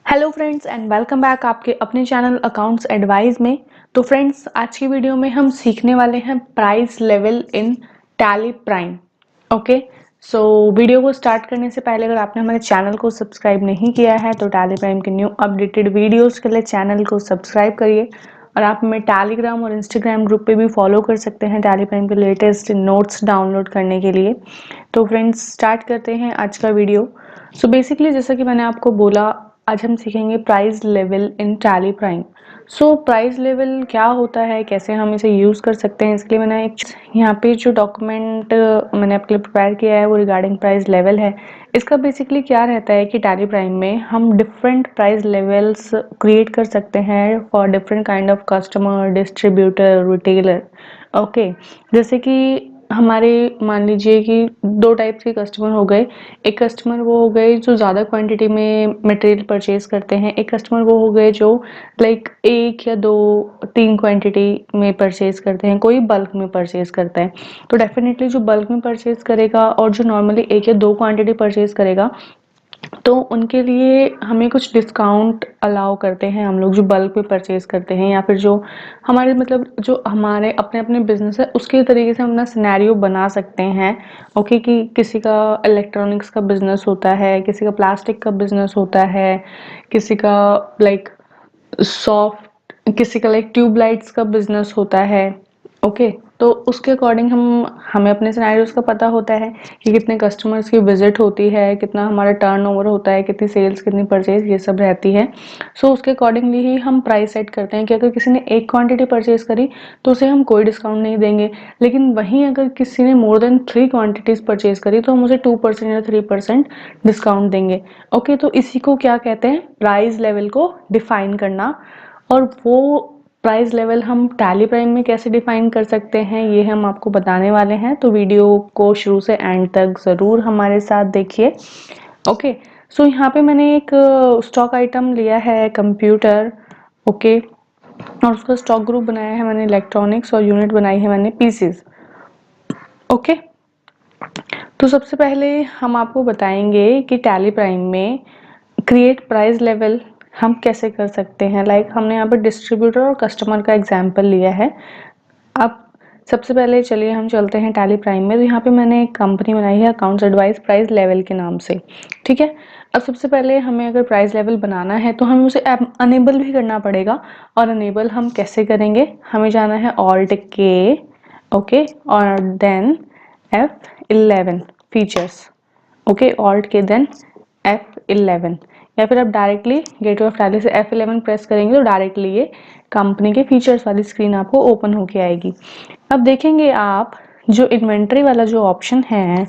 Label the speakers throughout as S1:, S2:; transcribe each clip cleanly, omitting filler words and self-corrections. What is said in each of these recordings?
S1: Hello friends and welcome back आपके अपने channel accounts advice में। तो फ्रेंड्स, आज की वीडियो में हम सीखने वाले हैं price level in tally prime. Okay, so video को स्टार्ट करने से पहले अगर आपने हमारे चैनल को सब्सक्राइब नहीं किया है तो टैली प्राइम के न्यू अपडेटेड वीडियोस के लिए चैनल को सब्सक्राइब करिए। और आप हमें टेलीग्राम और इंस्टाग्राम ग्रुप पे भी फॉलो कर सकते हैं टैली प्राइम के लेटेस्ट नोट्स डाउनलोड करने के लिए। तो फ्रेंड्स, स्टार्ट करते हैं आज का वीडियो। सो बेसिकली जैसा कि मैंने आपको बोला, आज हम सीखेंगे price level in tally prime. So price level क्या होता है, कैसे हम इसे यूज़ कर सकते हैं, इसके लिए मैंने एक यहाँ पे जो डॉक्यूमेंट मैंने आपके लिए प्रिपेयर किया है वो रिगार्डिंग प्राइस लेवल है। इसका बेसिकली क्या रहता है कि टैली प्राइम में हम डिफरेंट प्राइस लेवल्स क्रिएट कर सकते हैं for different kind of customer, distributor, retailer. Okay, जैसे कि हमारे मान लीजिए कि दो टाइप्स के कस्टमर हो गए। एक कस्टमर वो हो गए जो ज़्यादा क्वांटिटी में मटेरियल परचेज करते हैं, एक कस्टमर वो हो गए जो लाइक एक या दो तीन क्वांटिटी में परचेज करते हैं, कोई बल्क में परचेज करता है। तो डेफिनेटली जो बल्क में परचेज करेगा और जो नॉर्मली एक या दो क्वांटिटी परचेज करेगा, तो उनके लिए हमें कुछ डिस्काउंट अलाउ करते हैं हम लोग जो बल्क में परचेज करते हैं, या फिर जो हमारे मतलब जो हमारे अपने अपने बिजनेस है उसके तरीके से हम अपना सिनेरियो बना सकते हैं। ओके, कि किसी का इलेक्ट्रॉनिक्स का बिजनेस होता है, किसी का प्लास्टिक का बिजनेस होता है, किसी का लाइक सॉफ्ट, किसी का लाइक ट्यूबलाइट्स का बिजनेस होता है। ओके, तो उसके अकॉर्डिंग हमें अपने सिनेरियोज का पता होता है कि कितने कस्टमर्स की विजिट होती है, कितना हमारा टर्नओवर होता है, कितनी सेल्स, कितनी परचेज, ये सब रहती है। सो उसके अकॉर्डिंगली ही हम प्राइस सेट करते हैं कि अगर किसी ने एक क्वांटिटी परचेज करी तो उसे हम कोई डिस्काउंट नहीं देंगे, लेकिन वहीं अगर किसी ने मोर देन 3 क्वांटिटीज परचेज करी तो हम उसे 2% या 3% डिस्काउंट देंगे। ओके, तो इसी को क्या कहते हैं, प्राइस लेवल को डिफाइन करना। और वो प्राइस लेवल हम टैली प्राइम में कैसे डिफाइन कर सकते हैं ये हम आपको बताने वाले हैं, तो वीडियो को शुरू से एंड तक ज़रूर हमारे साथ देखिए। ओके, सो यहाँ पे मैंने एक स्टॉक आइटम लिया है कंप्यूटर। ओके, और उसका स्टॉक ग्रुप बनाया है मैंने इलेक्ट्रॉनिक्स, और यूनिट बनाई है मैंने पीसीज। ओके, तो सबसे पहले हम आपको बताएंगे कि टैली प्राइम में क्रिएट प्राइस लेवल हम कैसे कर सकते हैं। लाइक हमने यहाँ पे डिस्ट्रीब्यूटर और कस्टमर का एग्जाम्पल लिया है। अब सबसे पहले चलिए हम चलते हैं टैली प्राइम में। तो यहाँ पे मैंने एक कंपनी बनाई है अकाउंट्स एडवाइस प्राइस लेवल के नाम से। ठीक है, अब सबसे पहले हमें अगर प्राइस लेवल बनाना है तो हमें उसे अनेबल भी करना पड़ेगा। और अनेबल हम कैसे करेंगे, हमें जाना है ऑल्ट के, ओके, और then F11 features. Okay, alt K then F11, या फिर आप डायरेक्टली गेटवे ऑफ टैली से F11 प्रेस करेंगे तो डायरेक्टली ये कंपनी के फीचर्स वाली स्क्रीन आपको ओपन होके आएगी। अब देखेंगे आप जो इन्वेंट्री वाला जो ऑप्शन है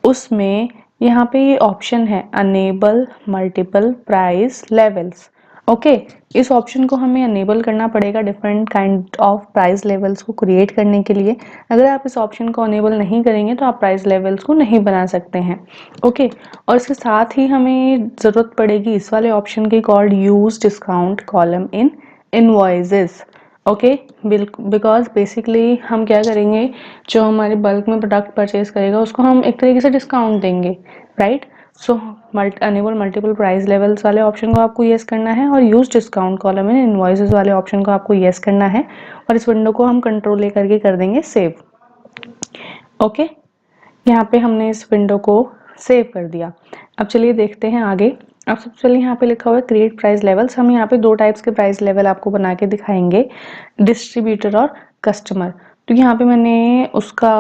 S1: उसमें यहाँ पे ये ऑप्शन है enable multiple price levels. Okay, इस ऑप्शन को हमें अनेबल करना पड़ेगा different kind of price levels को क्रिएट करने के लिए। अगर आप इस ऑप्शन को अनेबल नहीं करेंगे तो आप प्राइस लेवल्स को नहीं बना सकते हैं। ओके, और इसके साथ ही हमें ज़रूरत पड़ेगी इस वाले ऑप्शन की, called use discount column in invoices. Okay, because basically हम क्या करेंगे, जो हमारे बल्क में प्रोडक्ट परचेज करेगा उसको हम एक तरीके से डिस्काउंट देंगे, राइट। सो अनेबल मल्टीपल प्राइस लेवल्स वाले ऑप्शन को आपको येस करना है, और use discount column in invoices वाले ऑप्शन को आपको येस करना है, और इस विंडो को हम कंट्रोल ले करके कर देंगे सेव। ओके, यहाँ पे हमने इस विंडो को सेव कर दिया। अब चलिए देखते हैं आगे। अब सबसे पहले यहाँ पे लिखा हुआ है क्रिएट प्राइस लेवल्स। हम यहाँ पे दो टाइप्स के प्राइस लेवल आपको बना के दिखाएंगे, डिस्ट्रीब्यूटर और कस्टमर। तो यहाँ पे मैंने उसका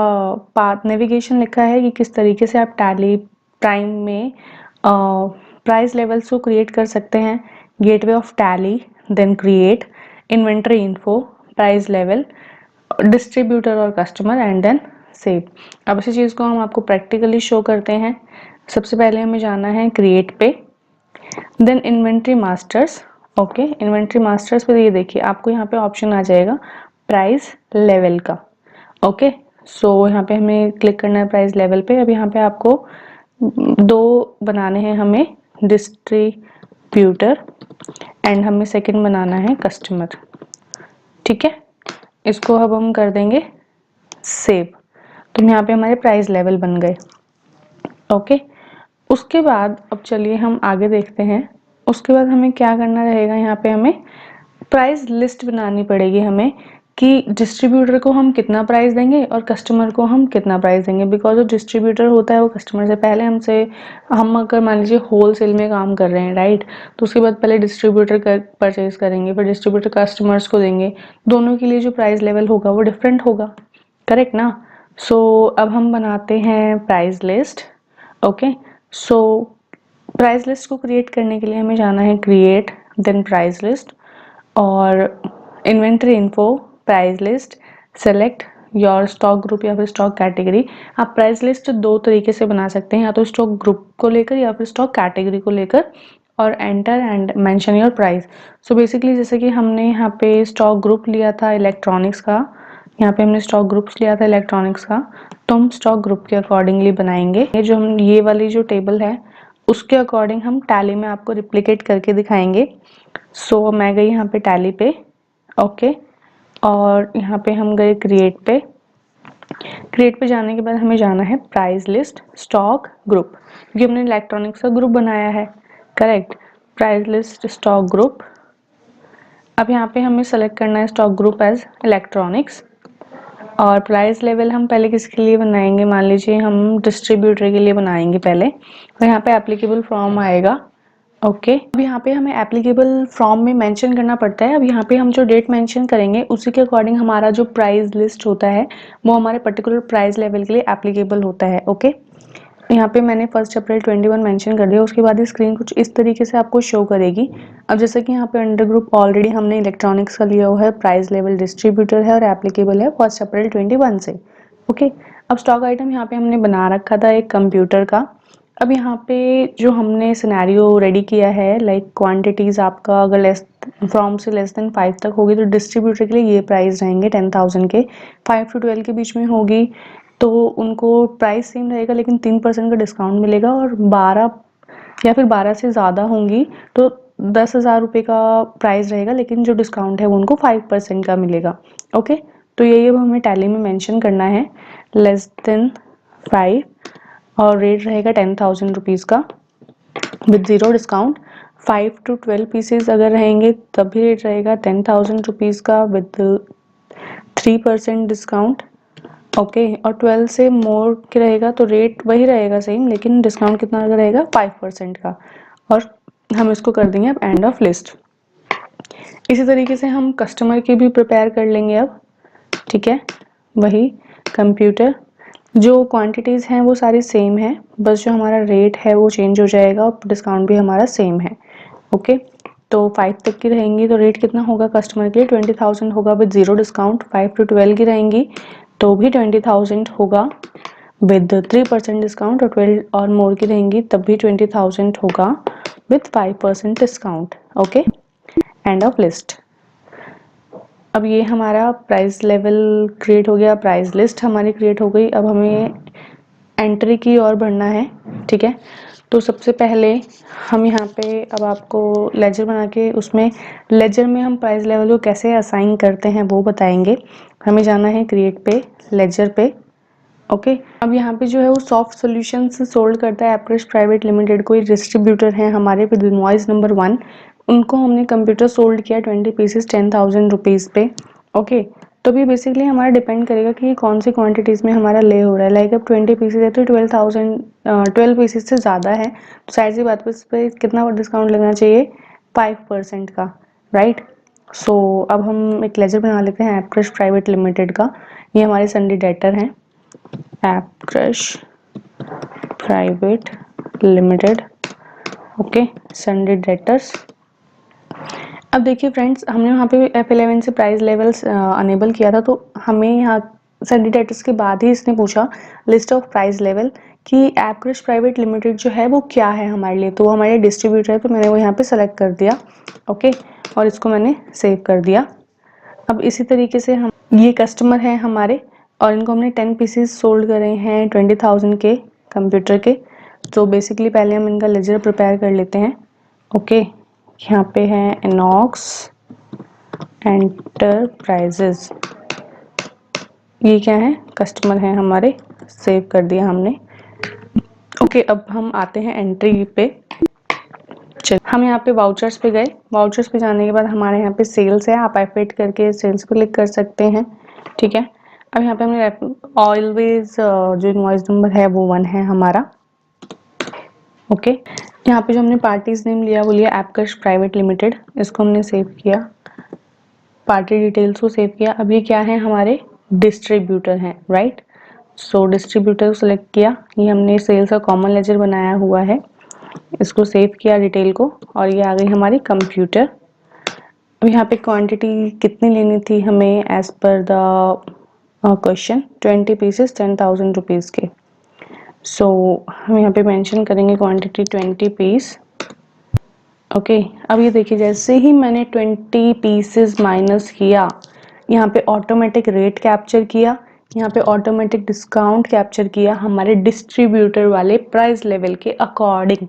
S1: पाथ नेविगेशन लिखा है कि किस तरीके से आप टैली प्राइम में प्राइस लेवल्स को क्रिएट कर सकते हैं। Gateway of Tally, then create, inventory info, price level, distributor और कस्टमर, एंड देन सेव। अब इसी चीज़ को हम आपको प्रैक्टिकली शो करते हैं। सबसे पहले हमें जाना है क्रिएट पे, then inventory masters. Okay, inventory masters पे ये देखिए आपको यहाँ पे ऑप्शन आ जाएगा प्राइस लेवल का। ओके, सो यहाँ पे हमें क्लिक करना है प्राइस लेवल पे। अब यहाँ पे आपको दो बनाने हैं हमें, डिस्ट्रीब्यूटर एंड हमें सेकंड बनाना है कस्टमर। ठीक है, इसको अब हम कर देंगे सेव। तो यहाँ पे हमारे प्राइस लेवल बन गए। ओके, उसके बाद अब चलिए हम आगे देखते हैं। उसके बाद हमें क्या करना रहेगा, यहाँ पे हमें प्राइस लिस्ट बनानी पड़ेगी हमें कि डिस्ट्रीब्यूटर को हम कितना प्राइस देंगे और कस्टमर को हम कितना प्राइस देंगे। बिकॉज जो डिस्ट्रीब्यूटर होता है वो कस्टमर से पहले हम अगर मान लीजिए होल सेल में काम कर रहे हैं, राइट, तो उसके बाद पहले डिस्ट्रीब्यूटर परचेज करेंगे, फिर डिस्ट्रीब्यूटर कस्टमर्स को देंगे। दोनों के लिए जो प्राइस लेवल होगा वो डिफरेंट होगा, करेक्ट ना। सो अब हम बनाते हैं price list. Okay, so price list को क्रिएट करने के लिए हमें जाना है क्रिएट, देन प्राइस लिस्ट, और inventory info, price list, select your stock group या फिर स्टॉक कैटेगरी। आप प्राइस लिस्ट दो तरीके से बना सकते हैं, या तो स्टॉक ग्रुप को लेकर या फिर स्टॉक कैटेगरी को लेकर, और enter and mention your price. So basically जैसे कि हमने यहाँ पे स्टॉक ग्रुप लिया था इलेक्ट्रॉनिक्स का, यहाँ पे हमने स्टॉक ग्रुप्स लिया था इलेक्ट्रॉनिक्स का, तो हम स्टॉक ग्रुप के अकॉर्डिंगली बनाएंगे। ये जो हम ये वाली जो टेबल है उसके अकॉर्डिंग हम टैली में आपको रिप्लिकेट करके दिखाएंगे। सो मैं गई यहाँ पे टैली पे, ओके, और यहाँ पे हम गए क्रिएट पे। क्रिएट पे जाने के बाद हमें जाना है प्राइस लिस्ट स्टॉक ग्रुप, क्योंकि हमने इलेक्ट्रॉनिक्स का ग्रुप बनाया है, correct. Price list stock group, अब यहाँ पे हमें सेलेक्ट करना है स्टॉक ग्रुप एज इलेक्ट्रॉनिक्स, और प्राइस लेवल हम पहले किसके लिए बनाएंगे, मान लीजिए हम डिस्ट्रीब्यूटर के लिए बनाएंगे पहले, तो यहाँ पे एप्लीकेबल फ्रॉम आएगा। ओके, अब यहाँ पे हमें एप्लीकेबल फ्रॉम में मेंशन करना पड़ता है। अब यहाँ पे हम जो डेट मेंशन करेंगे उसी के अकॉर्डिंग हमारा जो प्राइस लिस्ट होता है वो हमारे पर्टिकुलर प्राइस लेवल के लिए एप्लीकेबल होता है। ओके, यहाँ पे मैंने 1 अप्रैल 21 मेंशन कर दिया। उसके बाद ये स्क्रीन कुछ इस तरीके से आपको शो करेगी। अब जैसे कि यहाँ पे अंडर ग्रुप ऑलरेडी हमने इलेक्ट्रॉनिक्स का लिया हुआ है, प्राइस लेवल डिस्ट्रीब्यूटर है और एप्लीकेबल है 1 अप्रैल 21 से। ओके, अब स्टॉक आइटम यहाँ पे हमने बना रखा था एक कंप्यूटर का। अब यहाँ पे जो हमने सिनेरियो रेडी किया है, लाइक क्वांटिटीज आपका अगर लेस फ्रॉम से लेस देन 5 तक होगी तो डिस्ट्रीब्यूटर के लिए ये प्राइस रहेंगे 10,000 के, 5 to 12 के बीच में होगी तो उनको प्राइस सेम रहेगा लेकिन 3% का डिस्काउंट मिलेगा, और 12 या फिर 12 से ज़्यादा होंगी तो 10,000 रुपये का प्राइस रहेगा, लेकिन जो डिस्काउंट है वो उनको 5% का मिलेगा। ओके, तो यही अब हमें टैली में मेंशन करना है, लेस देन 5, और रेट रहेगा 10,000 रुपीज़ का with zero discount. 5 to 12 pieces अगर रहेंगे तब भी रेट रहेगा 10,000 रुपीज़ का विद 3% डिस्काउंट। ओके, और 12 से मोर के रहेगा तो रेट वही रहेगा सेम, लेकिन डिस्काउंट कितना रहेगा 5% का, और हम इसको कर देंगे अब एंड ऑफ लिस्ट। इसी तरीके से हम कस्टमर की भी प्रिपेयर कर लेंगे अब, ठीक है। वही कंप्यूटर, जो क्वांटिटीज़ हैं वो सारी सेम है, बस जो हमारा रेट है वो चेंज हो जाएगा और डिस्काउंट भी हमारा सेम है। ओके, तो 5 तक की रहेंगी तो रेट कितना होगा कस्टमर के लिए 20,000 होगा विद ज़ीरो डिस्काउंट। 5 to 12 की रहेंगी तो भी 20,000 होगा विद 3% डिस्काउंट, और 12 और मोर की रहेंगी तब भी 20,000 होगा with 5% discount. Okay, end of list. अब ये हमारा प्राइस लेवल क्रिएट हो गया, प्राइस लिस्ट हमारी क्रिएट हो गई। अब हमें एंट्री की ओर बढ़ना है, ठीक है। तो सबसे पहले हम यहाँ पे अब आपको लेजर बना के उसमें लेजर में हम प्राइस लेवल को कैसे असाइन करते हैं वो बताएंगे। हमें जाना है क्रिएट पे, लेजर पे। ओके, अब यहाँ पे जो है वो सॉफ्ट सॉल्यूशन से सोल्ड करता है एप्रेस प्राइवेट लिमिटेड, कोई डिस्ट्रीब्यूटर है हमारे विद इनवॉइस नंबर 1, उनको हमने कंप्यूटर सोल्ड किया 20 पीसेस 10,000 रुपीज़ पे। ओके, तो भी बेसिकली हमारा डिपेंड करेगा कि कौन सी क्वांटिटीज़ में हमारा ले हो रहा है। लाइक अब 20 पीसेज है तो 12 पीसेज से ज़्यादा है तो साइड सी बात पे कितना डिस्काउंट लगना चाहिए 5% का, राइट। सो अब हम एक लेजर बना लेते हैं एप्रेस प्राइवेट लिमिटेड का। ये हमारे संडे डेटर हैं, एप्रेस private limited. Okay, sundry debtors. अब देखिए फ्रेंड्स, हमने वहाँ पे F11 से प्राइस लेवल्स अनेबल किया था, तो हमें यहाँ संडे डेटर्स के बाद ही इसने पूछा लिस्ट ऑफ प्राइस लेवल कि एप्रेस प्राइवेट लिमिटेड जो है वो क्या है हमारे लिए। तो वो हमारे डिस्ट्रीब्यूटर है तो मैंने वो यहाँ पे सेलेक्ट कर दिया। ओके, और इसको मैंने सेव कर दिया। अब इसी तरीके से हम ये कस्टमर हैं हमारे और इनको हमने 10 पीसेस सोल्ड करे हैं 20,000 के कंप्यूटर के। तो बेसिकली पहले हम इनका लेजर प्रिपेयर कर लेते हैं। ओके, यहाँ पे है इनॉक्स एंटरप्राइजेज, ये क्या है कस्टमर हैं हमारे, सेव कर दिया हमने। ओके, अब हम आते हैं एंट्री पे। चल हम यहाँ पे वाउचर्स पे गए, वाउचर्स पे जाने के बाद हमारे यहाँ पे सेल्स है, आप F8 करके सेल्स को क्लिक कर सकते हैं, ठीक है। अब यहाँ पे हमने ऑलवेज जो इनवॉइस नंबर है वो 1 है हमारा, ओके। यहाँ पे जो हमने पार्टीज नेम लिया वो लिया एपकश प्राइवेट लिमिटेड, इसको हमने सेव किया, पार्टी डिटेल्स को सेव किया। अब ये क्या है, हमारे डिस्ट्रीब्यूटर हैं, राइट। सो डिस्ट्रीब्यूटर को सिलेक्ट किया, ये हमने सेल्स का कॉमन लेजर बनाया हुआ है, इसको सेव किया डिटेल को, और ये आ गई हमारी कंप्यूटर। अब यहाँ पे क्वांटिटी कितनी लेनी थी हमें as per the question, 20 pieces 10,000 rupees के। सो हम यहाँ पे मेंशन करेंगे क्वांटिटी 20 पीस, ओके। अब ये देखिए जैसे ही मैंने 20 पीसेस माइनस किया, यहाँ पे ऑटोमेटिक रेट कैप्चर किया, यहाँ पे ऑटोमेटिक डिस्काउंट कैप्चर किया हमारे डिस्ट्रीब्यूटर वाले प्राइस लेवल के अकॉर्डिंग,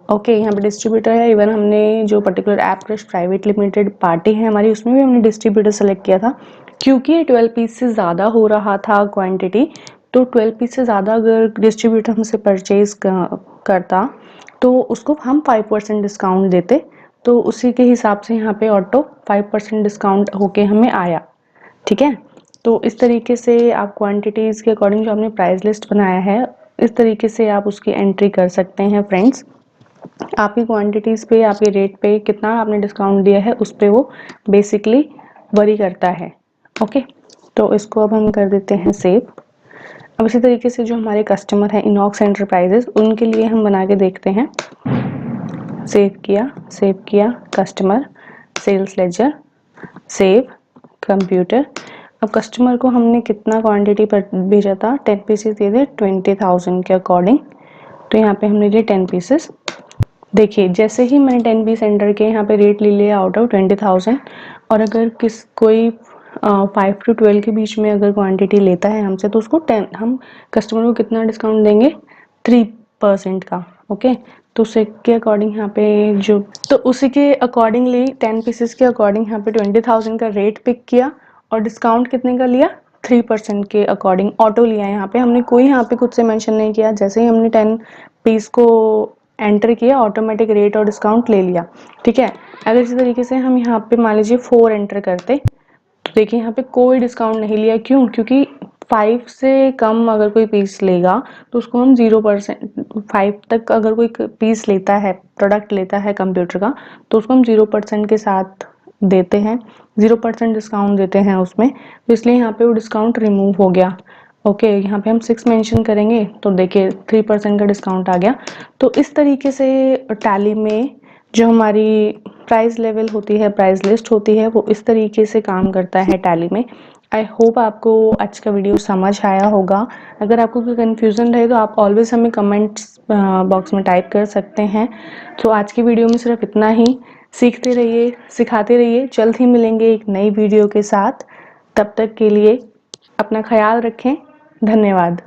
S1: ओके। यहाँ पे डिस्ट्रीब्यूटर है, इवन हमने जो पर्टिकुलर एपक्रश प्राइवेट लिमिटेड पार्टी है हमारी, उसमें भी हमने डिस्ट्रीब्यूटर सेलेक्ट किया था, क्योंकि 12 पीस से ज़्यादा हो रहा था क्वांटिटी, तो 12 पीस से ज़्यादा अगर डिस्ट्रीब्यूटर हमसे परचेज करता तो उसको हम 5% डिस्काउंट देते, तो उसी के हिसाब से यहाँ पे ऑटो 5% डिस्काउंट होके हमें आया, ठीक है। तो इस तरीके से आप क्वांटिटीज़ के अकॉर्डिंग जो आपने प्राइस लिस्ट बनाया है, इस तरीके से आप उसकी एंट्री कर सकते हैं फ्रेंड्स। आपकी क्वांटिटीज़ पे, आपके रेट पे कितना आपने डिस्काउंट दिया है उस पर वो बेसिकली वरी करता है, ओके। तो इसको अब हम कर देते हैं सेव। अब इसी तरीके से जो हमारे कस्टमर हैं इनॉक्स एंटरप्राइजेस, उनके लिए हम बना के देखते हैं। सेव किया customer, sales ledger, save computer. अब कस्टमर को हमने कितना क्वांटिटी पर भेजा था, 10 पीसेस दिए थे 20,000 के अकॉर्डिंग, तो यहाँ पे हमने लिए 10 पीसेस। देखिए जैसे ही मैंने 10 पीस एंटर किए, यहाँ पे रेट ले लिया आउट ऑफ 20,000, और अगर कोई 5 to 12 के बीच में अगर क्वांटिटी लेता है हमसे, तो उसको 10, हम कस्टमर को कितना डिस्काउंट देंगे, 3% का, ओके। तो उसी के अकॉर्डिंग यहाँ पे जो, तो उसी के अकॉर्डिंगली 10 पीसेस के अकॉर्डिंग यहाँ पे 20,000 का रेट पिक किया, और डिस्काउंट कितने का लिया, 3% के अकॉर्डिंग ऑटो लिया। यहाँ पे हमने कोई यहाँ पे खुद से मेंशन नहीं किया, जैसे ही हमने 10 पीस को एंटर किया ऑटोमेटिक रेट और डिस्काउंट ले लिया, ठीक है। अगर इसी तरीके से हम यहाँ पे मान लीजिए 4 एंटर करते, तो देखिए यहाँ पे कोई डिस्काउंट नहीं लिया, क्यों, क्योंकि 5 से कम अगर कोई पीस लेगा तो उसको हम 0%, 5 तक अगर कोई पीस लेता है, प्रोडक्ट लेता है कंप्यूटर का, तो उसको हम 0% के साथ देते हैं, 0% डिस्काउंट देते हैं उसमें, तो इसलिए यहाँ पे वो डिस्काउंट रिमूव हो गया, ओके। यहाँ पे हम 6 मेंशन करेंगे तो देखिए 3% का डिस्काउंट आ गया। तो इस तरीके से टैली में जो हमारी प्राइस लेवल होती है, प्राइस लिस्ट होती है, वो इस तरीके से काम करता है टैली में। आई होप आपको आज का वीडियो समझ आया होगा। अगर आपको कोई कन्फ्यूज़न रहे तो आप ऑलवेज हमें कमेंट्स बॉक्स में टाइप कर सकते हैं। तो आज की वीडियो में सिर्फ इतना ही। सीखते रहिए, सिखाते रहिए। जल्द ही मिलेंगे एक नई वीडियो के साथ। तब तक के लिए अपना ख्याल रखें। धन्यवाद।